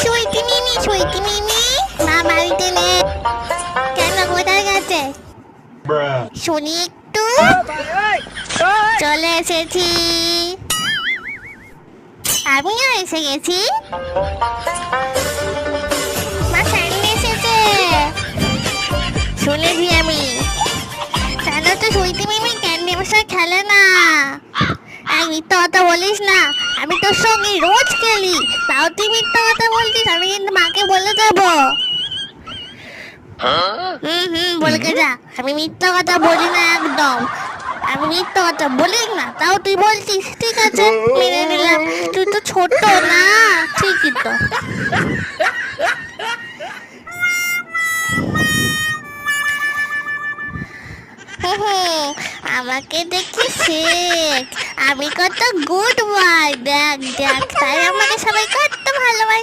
সুইটি মিমি মা বাড়িতে নেই। কেন, কোথায় গেছে শুনি একটু? চলে এসেছি, আমিও এসে গেছি। মা ক্যান্ডি এসেছে শুনেছি আমি। কেন তো সুইটি মিমি ক্যান্ডি আমার সাথে খেলে না। এই মিথ্যা কথা বলিস না, আমি তোর সঙ্গে রোজ খেলি, তাও তুই মিথ্যা কথা বলছিস। আমি কিন্তু মাকে বলে দেবো। বলে যা, আমি মিথ্যা কথা বলি না একদম। আমি মিথ্যা কথা বলি না, তাও তুই বলছিস। ঠিক আছে, মেনে নিলাম। তুই তো ছোট না, ঠিকই তো। আমাকে দেখি শেখ, আমি কত গুড বয়। দেখ দেখ, তাই আমাকে সবাই কত ভালোবাসে।